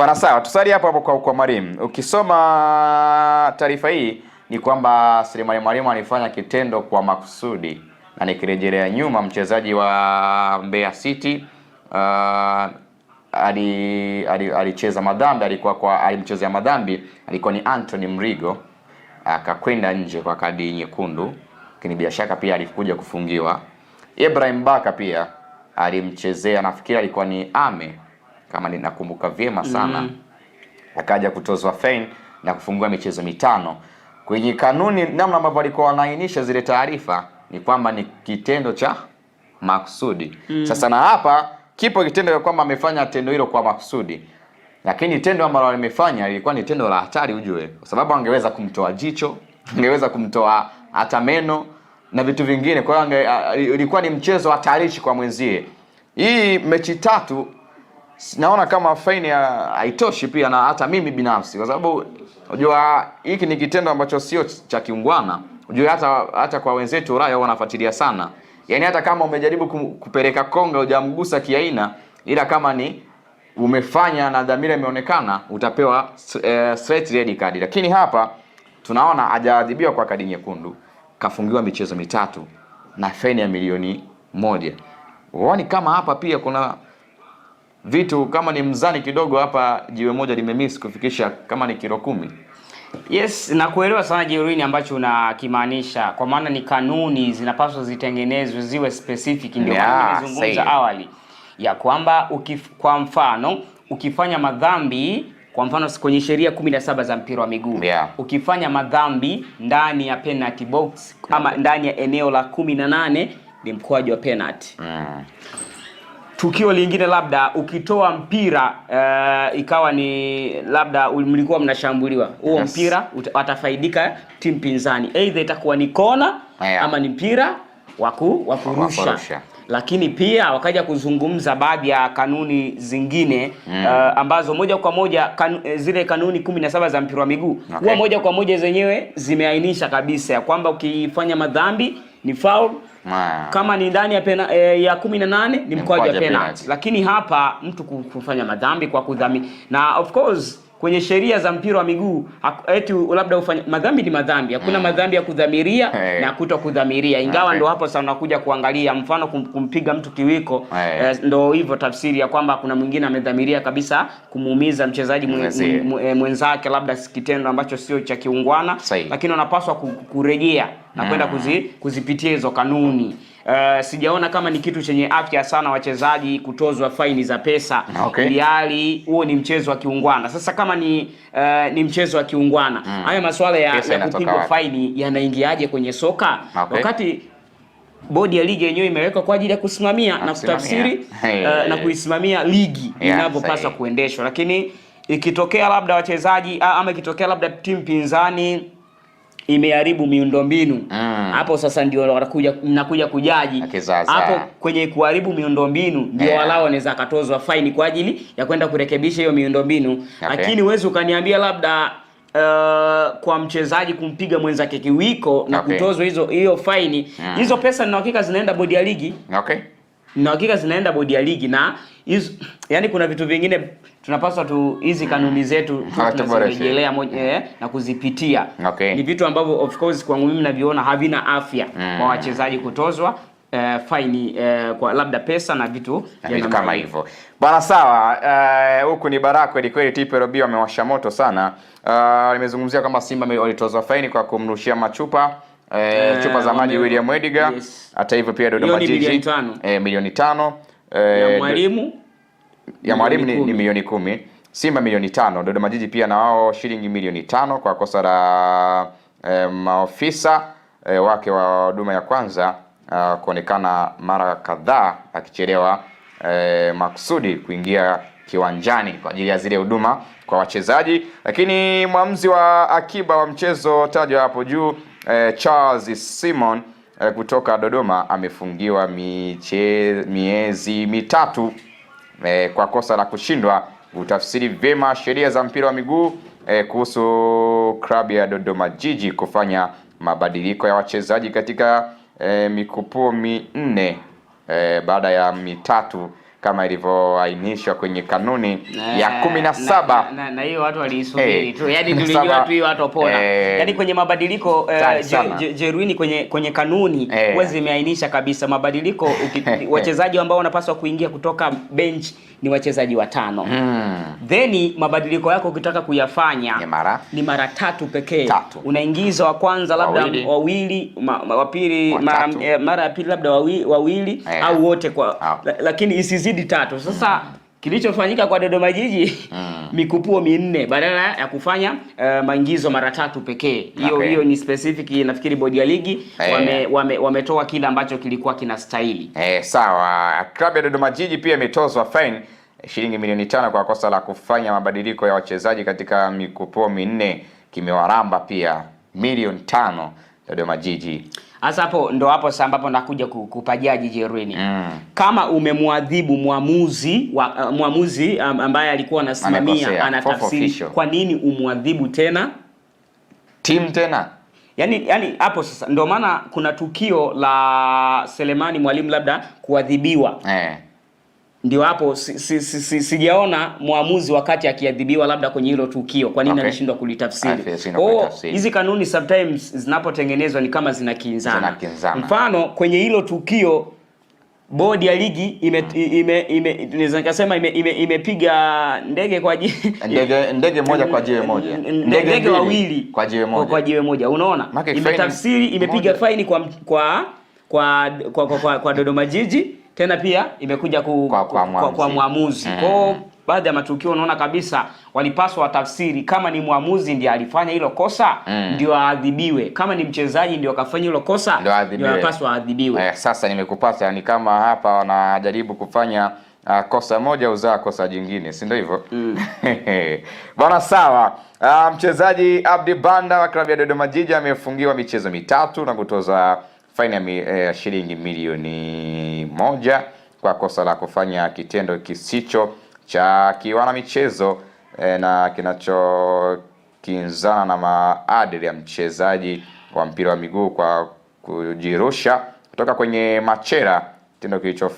Bana sawa, tusali hapo hapo kwa Mwalimu. Ukisoma taarifa hii ni kwamba Selemani Mwalimu alifanya kitendo kwa makusudi, na nikirejelea nyuma mchezaji wa Mbeya City alicheza madhambi, alimchezea madhambi alikuwa ni Anthony Mrigo, akakwenda nje kwa kadi nyekundu, lakini bila shaka pia alikuja kufungiwa. Ibrahim Baka pia alimchezea, nafikiri alikuwa ni Ame kama ninakumbuka vyema sana, akaja kutozwa fine na kufungua michezo mitano. Kwenye kanuni namna ambavyo walikuwa wanaainisha zile taarifa ni kwamba ni kitendo cha makusudi. Sasa na hapa kipo kitendo kwamba amefanya tendo hilo kwa makusudi, lakini tendo ambalo alimefanya ilikuwa ni tendo la hatari ujue, kwa sababu angeweza kumtoa jicho, angeweza kumtoa hata meno na vitu vingine. Kwa hiyo ilikuwa ni mchezo hatarishi kwa mwenzie. Hii mechi tatu naona kama faini haitoshi pia, na hata mimi binafsi, kwa sababu unajua hiki ni kitendo ambacho sio cha kiungwana. Unajua hata kwa wenzetu Ulaya wanafuatilia sana. Yaani hata kama umejaribu kupeleka konga hujamgusa kiaina, ila kama ni umefanya na dhamira imeonekana utapewa straight red card. Lakini hapa tunaona hajaadhibiwa kwa kadi nyekundu, kafungiwa michezo mitatu na faini ya milioni 1. Uone kama hapa pia kuna vitu kama ni mzani kidogo hapa, jiwe moja limemiss kufikisha kama ni kilo 10. Yes, na kuelewa sana Jeruini ambacho unakimaanisha, kwa maana ni kanuni zinapaswa zitengenezwe ziwe specific. Ndio maana nilizungumza awali ya kwamba kwa mfano ukifanya madhambi, kwa mfano kwenye sheria 17 za mpira wa miguu, ukifanya madhambi ndani ya penalty box ama ndani ya eneo la 18 ni mkwaju wa penalty. Tukio lingine labda ukitoa mpira ikawa ni labda mlikuwa mnashambuliwa, huo mpira atafaidika timu pinzani, either itakuwa ni kona ama ni mpira wa kurusha. Lakini pia wakaja kuzungumza baadhi ya kanuni zingine ambazo moja kwa moja zile kanuni 17 za mpira wa miguu huwa moja kwa moja zenyewe zimeainisha kabisa ya kwamba ukifanya madhambi ni foul, kama ni ndani ya 18 ni mkwaju wa penalty. Lakini hapa mtu kufanya madhambi kwa kudhamini, na of course kwenye sheria za mpira wa miguu eti labda ufanye madhambi ni madhambi, hakuna madhambi ya kudhamiria na kutokudhamiria, ingawa ndo hapo sasa unakuja kuangalia mfano kumpiga mtu kiwiko, ndo hivyo tafsiri ya kwamba kuna mwingine amedhamiria kabisa kumuumiza mchezaji mwenzake, labda kitendo ambacho sio cha kiungwana, lakini unapaswa kurejea na kwenda kuzipitia hizo kanuni. Sijaona kama ni kitu chenye afya sana wachezaji kutozwa faini za pesa, ili huo ni mchezo wa kiungwana. Sasa kama ni mchezo wa kiungwana, haya masuala ya kupigwa faini yanaingiaje kwenye soka? Wakati bodi ya ligi yenyewe imewekwa kwa ajili ya kusimamia na kutafsiri na kuisimamia ligi inavyopaswa kuendeshwa. Lakini ikitokea labda wachezaji ama ikitokea labda timu pinzani imeharibu miundombinu, hapo sasa ndio nakuja kujaji hapo kwenye kuharibu miundombinu, ndio walao wanaweza katozwa faini kwa ajili ya kwenda kurekebisha hiyo miundombinu. Lakini uwezo ukaniambia labda kwa mchezaji kumpiga mwenzake kiwiko na kutozwa hiyo faini, hizo pesa na hakika zinaenda bodi ya ligi. Na hakika zinaenda bodi ya ligi, na hizo yani kuna vitu vingine tunapaswa hizi kanuni zetu tunazirejelea na kuzipitia. Ni vitu ambavyo of course kwangu mimi naviona havina afya kwa wachezaji kutozwa faini kwa labda pesa na vitu kama hivyo. Bana sawa, huku ni baraka kweli kweli, TPLB wamewasha moto sana. Nimezungumzia kwamba Simba walitozwa faini kwa kumrushia machupa chupa za maji William Edgar. Hata hivyo pia Dodoma Jiji milioni 5, ya Mwalimu ni milioni 10, Simba milioni 5, Dodoma Jiji pia na wao shilingi milioni 5 kwa kosa la maofisa wake wa huduma ya kwanza kuonekana mara kadhaa akichelewa makusudi kuingia kiwanjani kwa ajili ya zile huduma kwa wachezaji. Lakini mwamuzi wa akiba wa mchezo tajwa hapo juu Charles Simon kutoka Dodoma amefungiwa miezi 3 kwa kosa la kushindwa utafsiri vyema sheria za mpira wa miguu kuhusu klabu ya Dodoma Jiji kufanya mabadiliko ya wachezaji katika mikupuo 4 baada ya 3 kama ilivyoainishwa kwenye kanuni ya 17 na hiyo watu waliisubiri tu, yani tulijua tu hiyo watu wapona. Yani kwenye mabadiliko Jeruini kwenye kanuni huwa zimeainisha kabisa mabadiliko wachezaji ambao wanapaswa kuingia kutoka bench ni wachezaji 5. Then mabadiliko yako ukitaka kuyafanya ni mara 3 pekee. Unaingiza wa kwanza labda wawili, wa pili mara ya pili labda wawili au wote kwa lakini isizidi 3. Sasa kilichofanyika kwa Dodoma Jiji mikupuo 4 badala ya kufanya maingizo mara 3 pekee. Hiyo ni specific, nafikiri bodi ya ligi wametoa kile ambacho kilikuwa kinastahili. Sawa. Klabu ya Dodoma Jiji pia imetozwa fine shilingi milioni 5 kwa kosa la kufanya mabadiliko ya wachezaji katika mikupuo 4. Kimewaramba pia milioni 5 Dodoma Jiji. Hasa hapo sasa ambapo nakuja kupajaji Jeruini. Kama umemwadhibu muamuzi ambaye alikuwa anasimamia anatafsiri, kwa nini umwadhibu tena timu tena? Yani hapo sasa ndio maana kuna tukio la Selemani Mwalimu labda kuadhibiwa. Ndio hapo sijaona muamuzi wakati akiadhibiwa labda kwenye hilo tukio kwa nini anashindwa kulitafsiri. Hizi kanuni sometimes zinapotengenezwa ni kama zinakinzana. Mfano kwenye hilo tukio bodi ya ligi inaweza nikasema imepiga ndege kwa ndege moja kwa jiwe moja. Ndege wawili kwa jiwe moja. Unaona? Imetafsiri imepiga faini kwa Dodoma Jiji, tena pia imekuja kwa muamuzi. Kwa baadhi ya matukio unaona kabisa walipaswa watafsiri, kama ni muamuzi ndiye alifanya hilo kosa ndio aadhibiwe, kama ni mchezaji ndio akafanya hilo kosa ndio anapaswa aadhibiwe. Sasa nimekupata, ni kama hapa wanajaribu kufanya kosa moja uzaa kosa jingine, si ndio hivyo? Bwana sawa. Mchezaji Abdi Banda wa klabu ya Dodoma Jiji amefungiwa michezo 3 na kutoza faini ya shilingi milioni 1 kwa kosa la kufanya kitendo kisicho cha kiwana michezo na kinachokinzana na maadili ya mchezaji wa mpira wa miguu kwa kujirusha kutoka kwenye machera, kitendo kilicho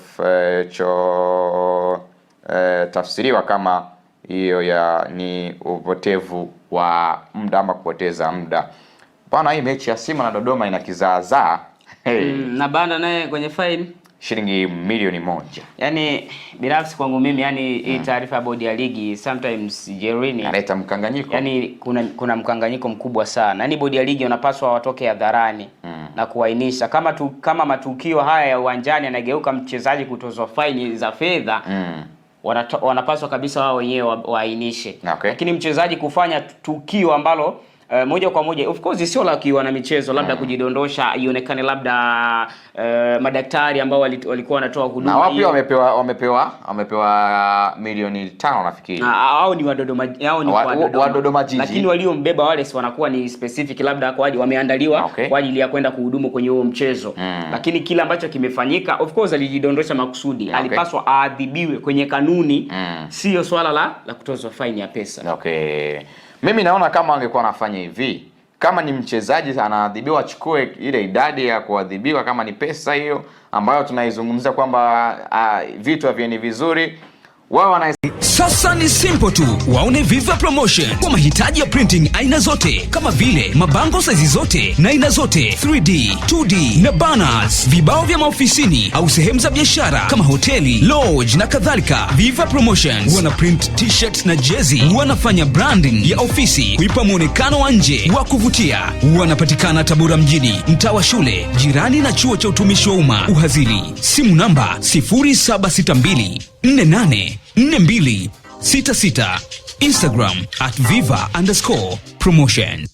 tafsiriwa kama hiyo ni upotevu wa muda ama kupoteza muda. Bwana, hii mechi ya Simba na Dodoma ina kizaazaa. Na Banda naye kwenye fine shilingi milioni 1. Yani binafsi kwangu mimi, yani hii taarifa ya bodi ya ligi sometimes Jeruini analeta mkanganyiko. Yani kuna mkanganyiko mkubwa sana. Yani bodi ya ligi wanapaswa watoke hadharani na kuainisha kama matukio haya ya uwanjani yanageuka mchezaji kutozwa faini za fedha. Wanapaswa kabisa wao wenyewe waainishe. Lakini mchezaji kufanya tukio ambalo moja kwa moja, of course sio la kiwana michezo, labda kujidondosha ionekane labda madaktari ambao walikuwa wanatoa huduma. Na wapi wamepewa milioni 5 nafikiri. Hao ni wa Dodoma Jiji. Lakini waliombeba wale si wanakuwa ni specific labda kwa ajili wameandaliwa kwa ajili ya kwenda kuhudumu kwenye huo mchezo. Lakini kile ambacho kimefanyika, of course alijidondosha makusudi. Alipaswa aadhibiwe kwenye kanuni, sio swala la kutozwa faini ya pesa. Mimi naona kama angekuwa anafanya hivi, kama ni mchezaji anaadhibiwa achukue ile idadi ya kuadhibiwa, kama ni pesa hiyo ambayo tunaizungumzia kwamba vitu havieni vizuri, wao Sasa ni simple tu. Waone Viva Promotion kwa mahitaji ya printing aina zote kama vile mabango size zote na aina zote, 3D, 2D na banners, vibao vya maofisini au sehemu za biashara kama hoteli, lodge na kadhalika. Viva Promotions wana print t-shirt na jezi, wanafanya branding ya ofisi kuipa muonekano wa nje wa kuvutia. Wanapatikana Tabora mjini, mtaa wa shule, jirani na chuo cha utumishi wa umma Uhazili. Simu namba 0762484266. Instagram @viva_promotion.